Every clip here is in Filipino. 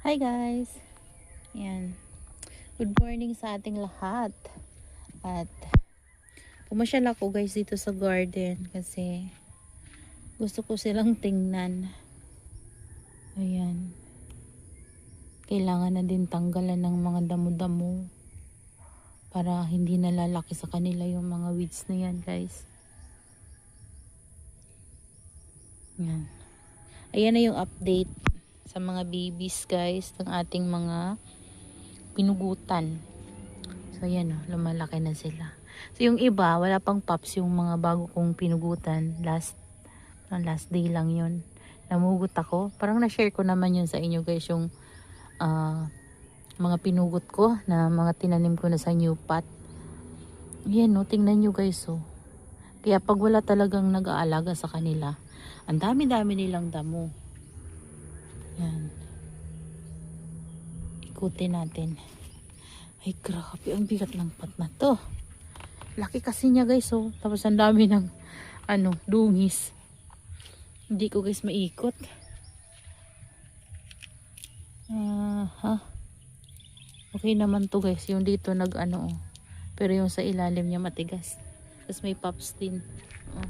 Hi guys! Yan. Good morning sa ating lahat. At pumasyal ako guys dito sa garden kasi gusto ko silang tingnan. Ayan. Kailangan na din tanggalan ng mga damo-damo para hindi nalalaki sa kanila yung mga weeds na yan guys. Yan. Ayan na yung update sa mga babies guys ng ating mga pinugutan. So ayan o, lumalaki na sila. So yung iba, wala pang pups, yung mga bago kong pinugutan. Last day lang yun. Namugot ako. Parang na-share ko naman yun sa inyo guys, yung mga pinugot ko na mga tinanim ko na sa new pot. Ayan o, tingnan nyo guys o. Kaya pag wala talagang nag-aalaga sa kanila, ang dami-dami nilang damo. Yan. Ikutin natin. Ay grabe, ang bigat ng pot na to. Laki kasi niya guys oh. Tapos ang dami ng dungis. Hindi ko guys maikot. Okay naman to guys. Yung dito oh. Pero yung sa ilalim niya matigas. Tapos may pups din. Oh.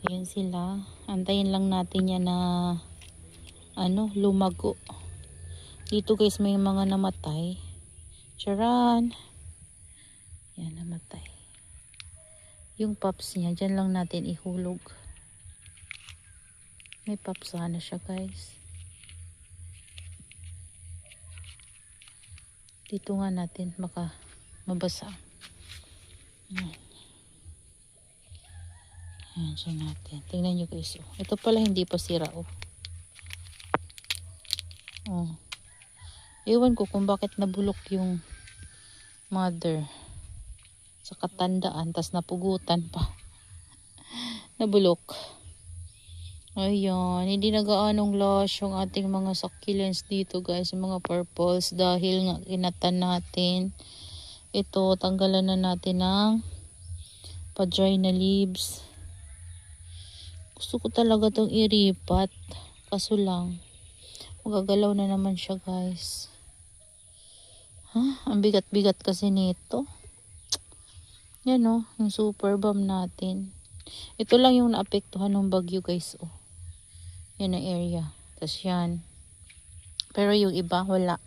Ayan sila. Antayin lang natin yan na lumago. Dito guys may mga namatay. Charan. Yan, namatay. Yung pups niya, dyan lang natin ihulog. May pups sana siya guys. Dito nga natin, baka mabasa. Yan. Yan, dyan natin. Tingnan nyo guys. Oh. Ito pala hindi pa sira oh. Oh. Ewan ko kung bakit nabulok yung mother sa katandaan, tas napugutan pa. Nabulok. Ayan, hindi nagaanong lush yung ating mga succulents dito guys, yung mga purples, dahil nga kinatan natin. Ito, tanggalan na natin ng pa-dry na leaves. Gusto ko talaga itong iripat, kaso lang magagalaw na naman siya guys. Ang bigat-bigat kasi nito. Yan o, yung super balm natin. Ito lang yung naapektuhan ng bagyo guys oh. Yan ang area. Tapos yan. Pero yung iba wala.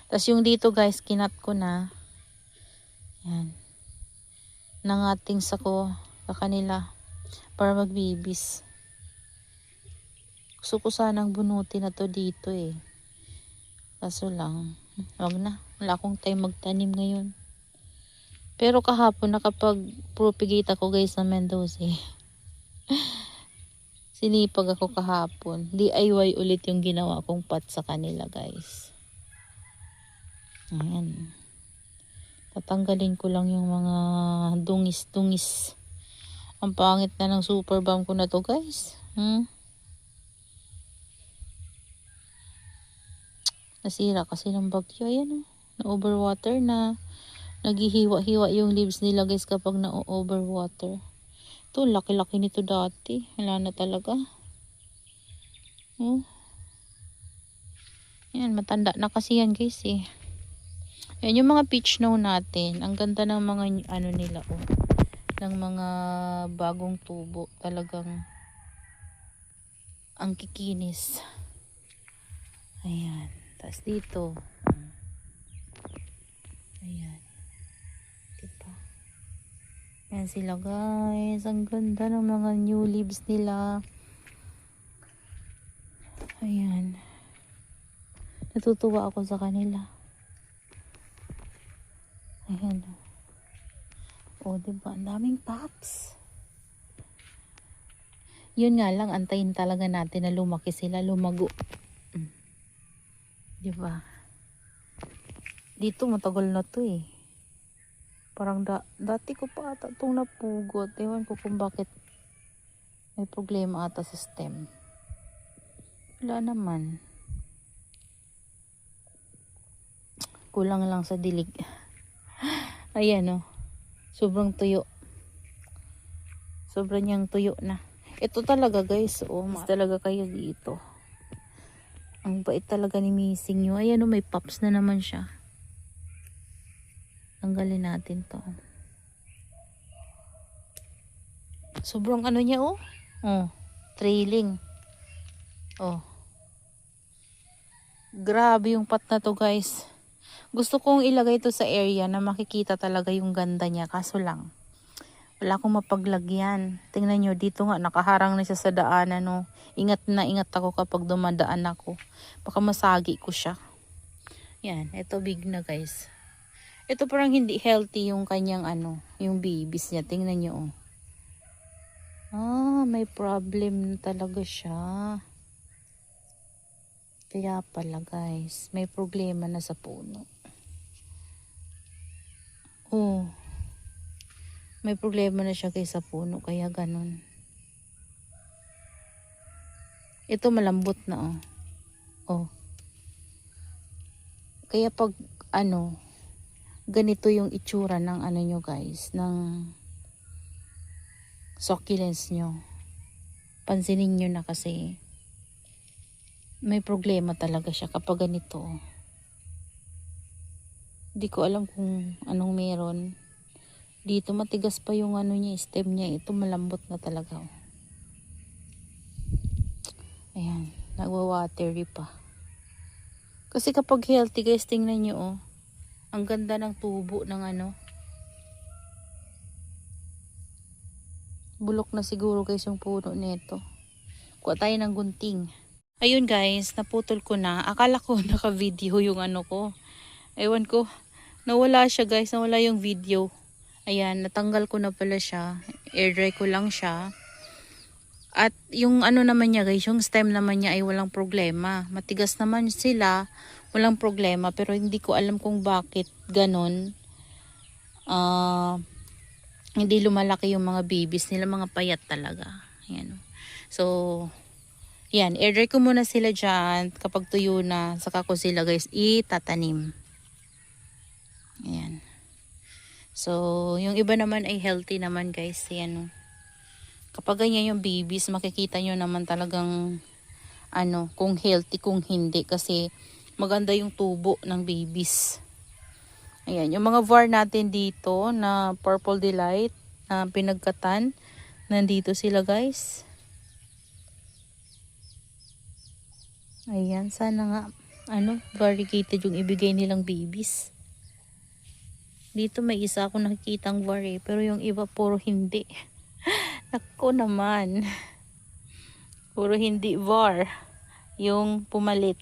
Tapos yung dito guys, kinat ko na. Yan. Nangating sa kanila para magbibis. Gusto ko sanang bunutin na to dito eh. Kaso lang, wag na. Wala akong time magtanim ngayon. Pero kahapon nakapag-propagate ako guys sa Mendoza. Sinipag ako kahapon. DIY ulit yung ginawa kong pot sa kanila guys. Ayan. Tatanggalin ko lang yung mga dungis-dungis. Ang pangit na ng super balm ko na to guys. Nasira kasi ng bagyo. Ayan oh. Na-overwater na. Naghihiwa-hiwa yung leaves nila guys kapag na-overwater. Ito, laki-laki nito dati. Wala na talaga. Yan, matanda na kasi yan guys eh. Yan, yung mga peach snow natin. Ang ganda ng mga nila oh. Ng mga bagong tubo. Talagang ang kikinis. Ayan. Tapos dito. Ayan. Diba? Ayan sila guys. Ang ganda ng mga new leaves nila. Ayan. Natutuwa ako sa kanila. Ayan. O, diba? Ang daming pops. Yun nga lang, antayin talaga natin na lumaki sila, lumago. Diba? Dito matagal na to eh. Parang dati ko pa ata itong napugot. Ewan ko kung bakit may problema ata sa stem. Wala naman. Kulang lang sa dilig. Ayan oh. Sobrang tuyo. Sobrang niyang tuyo na. Ito talaga guys. Oh, mas talaga kayo dito. Ang bait talaga ni Missing nyo. Ayan o, may pops na naman siya. Tanggalin natin to. Sobrang ano niya oh. Oh, trailing. Oh. Grabe yung pot na to guys. Gusto kong ilagay to sa area na makikita talaga yung ganda niya. Kaso lang, wala akong mapaglagyan. Tingnan nyo, dito nga nakaharang na siya sa daanan. No? Ingat na ingat ako kapag dumadaan ako. Baka masagi ko siya. Yan, ito big na guys. Ito parang hindi healthy yung kanyang ano, yung babies niya. Tingnan nyo oh. Ah, may problem talaga siya. Kaya pala guys, may problema na sa puno. Oh, may problema na siya guys sa puno, kaya ganun. Ito malambot na oh. Oh. Kaya pag ano, ganito yung itsura ng ano nyo guys, ng succulents nyo. Pansinin nyo na kasi may problema talaga siya kapag ganito. Hindi ko alam kung anong meron. Dito matigas pa yung ano niya, stem niya. Ito malambot na talaga. Ayan, nagwa-watery pa. Kasi kapag healthy guys, tingnan nyo oh. Ang ganda ng tubo ng ano. Bulok na siguro guys yung puno nito. Kuha tayo ng gunting. Ayun guys, naputol ko na. Akala ko naka-video yung ano ko. Ewan ko. Nawala siya guys, nawala yung video. Ayan, natanggal ko na pala siya. Air dry ko lang siya. At yung ano naman niya guys, yung stem naman niya ay walang problema. Matigas naman sila, walang problema. Pero hindi ko alam kung bakit ganon. Hindi lumalaki yung mga babies nila, mga payat talaga. Ayan. So, yan, air dry ko muna sila dyan. Kapag tuyo na, saka ko sila guys itatanim. Ayan. So, yung iba naman ay healthy naman guys. Ayan. Kapag ganyan yung babies, makikita nyo naman talagang ano, kung healthy, kung hindi. Kasi maganda yung tubo ng babies. Ayan. Yung mga var natin dito na Purple Delight na pinagkatan. Nandito sila guys. Ayan. Sana nga ano, variegated yung ibigay nilang babies. Dito may isa akong nakikitang var eh, pero yung iba puro hindi. Nako naman. Puro hindi var yung pumalit.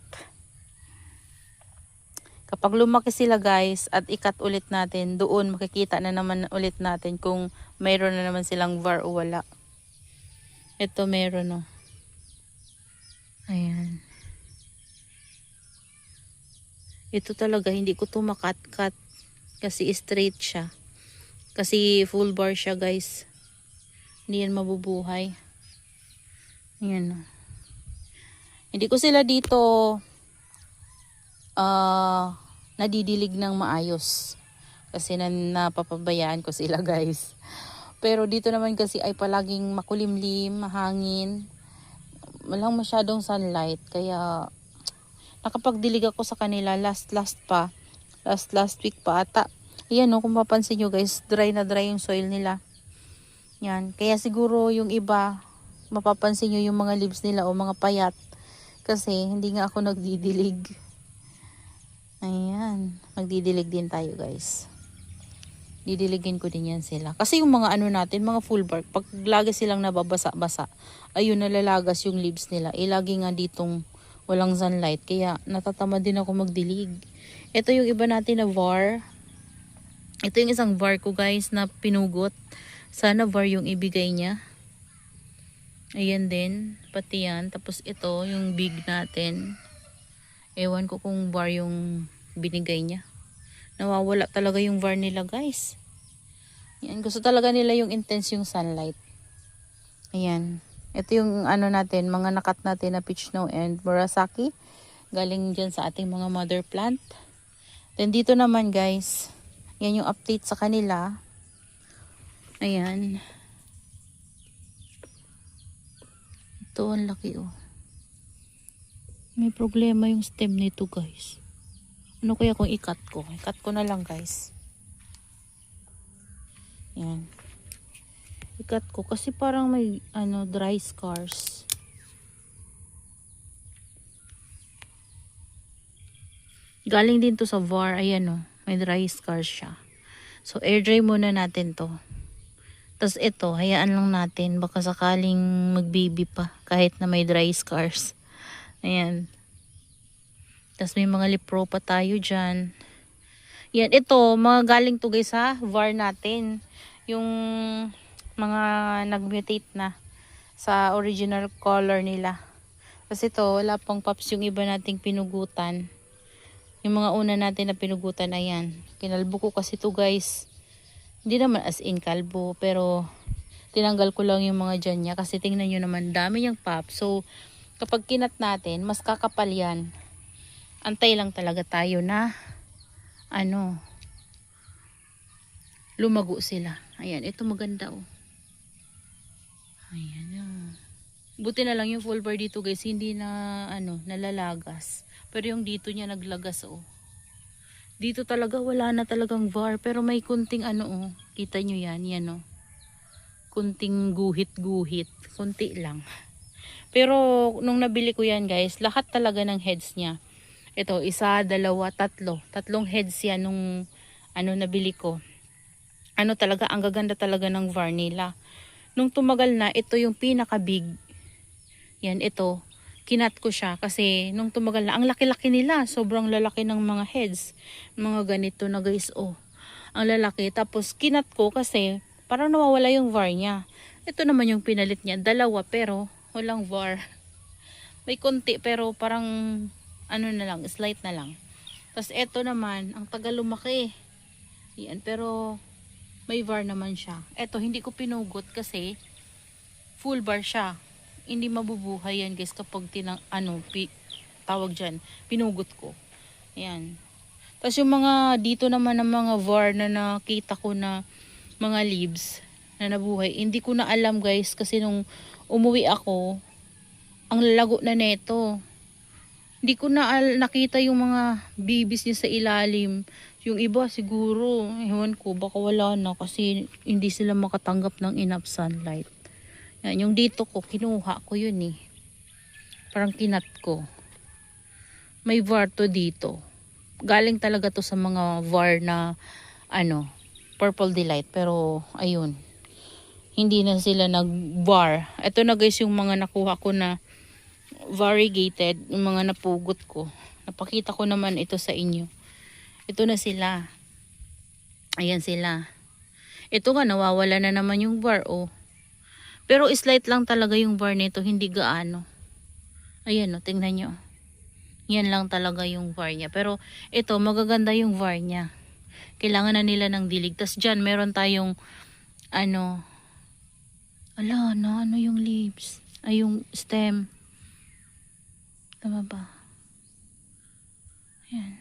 Kapag lumaki sila guys at ikat ulit natin, doon makikita na naman ulit natin kung mayroon na naman silang var o wala. Ito meron oh. Ayan. Ito talaga hindi ko to makat-cut. Kasi straight siya. Kasi full bar siya guys. Hindi yan mabubuhay. Ayan. Hindi ko sila dito nadidilig ng maayos. Kasi napapabayaan ko sila guys. Pero dito naman kasi ay palaging makulimlim, mahangin. Walang masyadong sunlight. Kaya nakapagdilig ako sa kanila last week pa ata. Ayan kung mapansin nyo guys, dry na dry yung soil nila. Yan, kaya siguro yung iba, mapapansin nyo yung mga leaves nila o mga payat. Kasi hindi nga ako nagdidilig. Ayan, magdidilig din tayo guys. Didiligin ko din yan sila. Kasi yung mga ano natin, mga full bark, pag lagi silang nababasa-basa, ayun nalalagas yung leaves nila. Lagi nga ditong walang sunlight. Kaya natatamad din ako magdilig. Ito yung iba natin na var. Ito yung isang var ko guys na pinugot. Sana var yung ibigay niya. Ayan din. Pati yan. Tapos ito yung big natin. Ewan ko kung var yung binigay niya. Nawawala talaga yung var nila guys. Yan. Gusto talaga nila yung intense yung sunlight. Ayan. Ito yung ano natin. Mga nakat natin na peach snow and murasaki. Galing dyan sa ating mga mother plant. Then dito naman guys, yan yung update sa kanila. Ayan. Ito ang laki oh. May problema yung stem nito guys. Ano kaya kung i-cut ko? I-cut ko na lang guys. Yan. I-cut ko kasi parang may dry scars. Galing din to sa VAR. Ayan may dry scars siya. So air dry muna natin to. Tapos ito, hayaan lang natin. Baka sakaling magbaby pa kahit na may dry scars. Ayan. Tapos may mga lipro pa tayo dyan. Yan, ito, mga galing to guys ha. VAR natin. Yung mga nag-mutate na sa original color nila. Tapos ito, wala pang pops yung iba nating pinugutan. Yung mga una natin na pinugutan, ayan. Kinalbo ko kasi to guys. Hindi naman as in kalbo, pero tinanggal ko lang yung mga dyan niya. Kasi tingnan nyo naman, dami niyang pops. So, kapag kinat natin, mas kakapal yan. Antay lang talaga tayo na lumago sila. Ayan, ito maganda oh. Ayan oh. Buti na lang yung full bar dito guys, hindi na nalalagas. Pero yung dito niya naglagas oh. Dito talaga wala na talagang VAR, pero may kunting oh. Kita nyo yan oh. Kunting guhit-guhit, kunti lang. Pero nung nabili ko yan guys, lahat talaga ng heads niya. Ito, 1, 2, 3. Tatlong heads yan nung nabili ko. Talaga, ang gaganda talaga ng VAR nila. Nung tumagal na, ito yung pinaka-big. Yan, ito. Kinat ko siya kasi nung tumagal na, ang laki-laki nila. Sobrang lalaki ng mga heads. Mga ganito na guys, oh. Ang lalaki. Tapos, kinat ko kasi parang nawawala yung VAR niya. Ito naman yung pinalit niya. 2 pero walang VAR. May konti pero parang na lang, slight na lang. Tapos ito naman, ang tagal lumaki. Yan, pero may VAR naman siya. Ito, hindi ko pinugot kasi full bar siya. Hindi mabubuhay yan guys kapag tawag dyan, pinugot ko. Ayan. Tapos yung mga dito naman ng mga VAR na nakita ko na mga leaves na nabuhay, hindi ko na alam guys kasi nung umuwi ako, ang lalago na neto. Hindi ko na nakita yung mga babies niya sa ilalim. Yung iba siguro, ewan ko, baka wala na kasi hindi sila makatanggap ng enough sunlight. Yan, yung dito ko, kinuha ko yun eh. Parang kinat ko. May VAR to dito. Galing talaga to sa mga VAR na Purple Delight. Pero ayun, hindi na sila nag-VAR. Ito na guys yung mga nakuha ko na variegated, yung mga napugot ko. Napakita ko naman ito sa inyo. Ito na sila. Ayan sila. Ito nga, nawawala na naman yung VAR, oh. Pero slight lang talaga yung VAR nito, hindi gaano. Ayan, oh, tingnan nyo. Yan lang talaga yung VAR niya. Pero ito, magaganda yung VAR niya. Kailangan na nila ng dilig. Tas dyan, meron tayong yung leaves. Ay, yung stem. Tama ba? Ayan.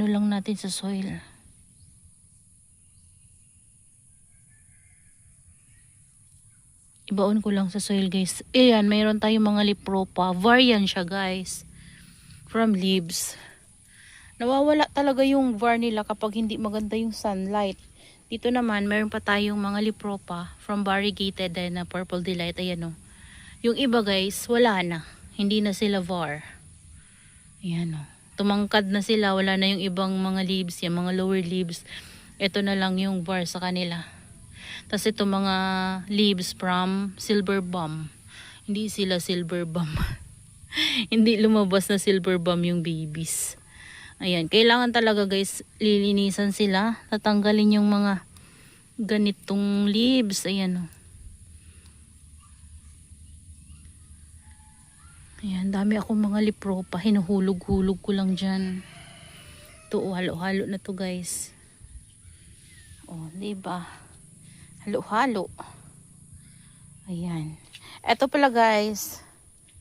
Lang natin sa soil. Ibaon ko lang sa soil guys. Ayan, mayroon tayong mga lipropa. Varian siya guys. From leaves. Nawawala talaga yung VAR nila kapag hindi maganda yung sunlight. Dito naman, mayroon pa tayong mga lipropa from variegated na Purple Delight. Ayan o. Yung iba guys, wala na. Hindi na sila VAR. Ayan o. Tumangkad na sila. Wala na yung ibang mga leaves. Yung mga lower leaves. Ito na lang yung VAR sa kanila. Tapos ito mga leaves from silver bomb. Hindi sila silver bomb. Hindi lumabas na silver bomb yung babies. Ayan. Kailangan talaga guys, lilinisan sila. Tatanggalin yung mga ganitong leaves. Ayan o. Ayan, dami akong mga lipropa. Hinuhulog-hulog ko lang dyan. Ito, halo-halo na to guys. O, diba? Halo-halo. Ayan. Ito pala guys.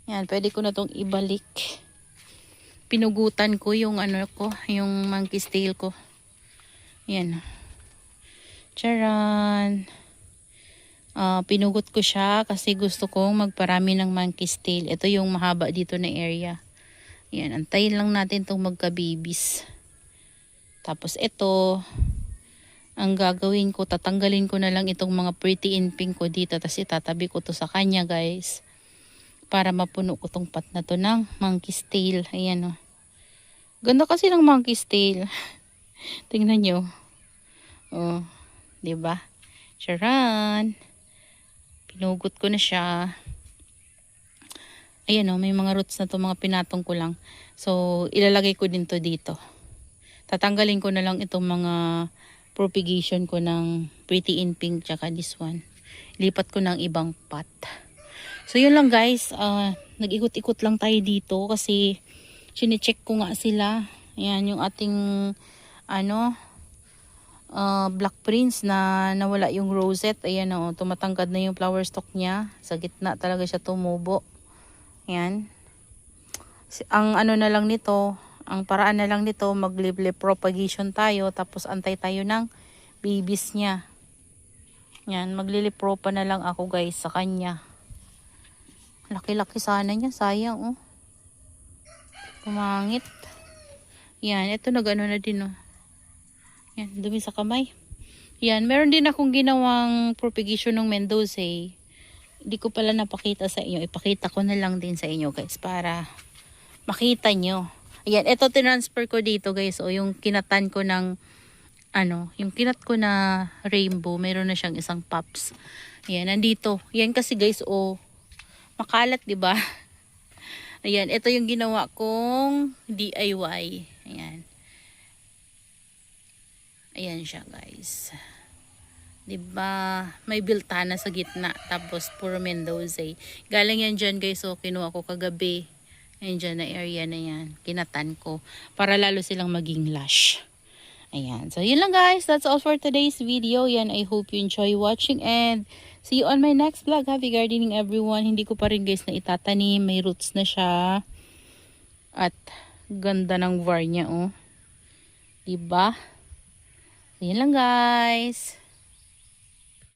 Ayan, pwede ko na tong ibalik. Pinugutan ko yung yung monkey's tail ko. Ayan. Charan. Pinugot ko siya kasi gusto kong magparami ng monkey's tail. Ito yung mahaba dito na area. Yan, antayin lang natin itong magka-babies. Tapos ito, ang gagawin ko, tatanggalin ko na lang itong mga pretty in pink ko dito. Tapos itatabi ko to sa kanya, guys. Para mapuno ko tong pot na to ng monkey's tail. Ayan, oh. Ganda kasi ng monkey's tail. Tingnan nyo. Oh, diba? Charan! Pinugot ko na siya. Ayan, oh, may mga roots na to, mga pinatong ko lang. So, ilalagay ko din to dito. Tatanggalin ko na lang itong mga propagation ko ng pretty in pink tsaka this one. Lipat ko ng ibang pot. So, yun lang guys. Nag-ikot-ikot lang tayo dito kasi sine-check ko nga sila. Ayan, yung ating Black Prince na nawala yung rosette. Ayan, oh, tumatangkad na yung flower stalk niya. Sa gitna talaga siya tumubo. Ayan. Ang na lang nito, ang paraan na lang nito, mag-live propagation tayo, tapos antay tayo ng babies niya. Yan, maglilipro pa na lang ako guys sa kanya. Laki-laki sana niya, sayang oh. Pumangit. Yan, ito nag-ano na din oh. Yan, dumi sa kamay. Yan, meron din akong ginawang propagation ng Mendoza. Hindi ko pala napakita sa inyo. Ipakita ko na lang din sa inyo guys para makita nyo. Ayan, ito tinransfer ko dito guys. O yung kinatan ko ng yung kinat ko na rainbow, meron na siyang isang pops. Ayan, nandito. Ayan kasi guys, makalat, 'di ba? Ayan, ito yung ginawa kong DIY. Ayan. Ayan siya guys. 'Di ba? May biltana sa gitna, tapos puro Mendoza. Galing yan diyan guys, kinuha ko kagabi. Ayan dyan na area na yan. Kinatan ko para lalo silang maging lush. Ayan. So, yun lang guys. That's all for today's video. Yan, I hope you enjoy watching and see you on my next vlog. Happy gardening everyone. Hindi ko pa rin guys na itatanim. May roots na siya. At ganda ng var niya oh. Diba? Yun lang guys.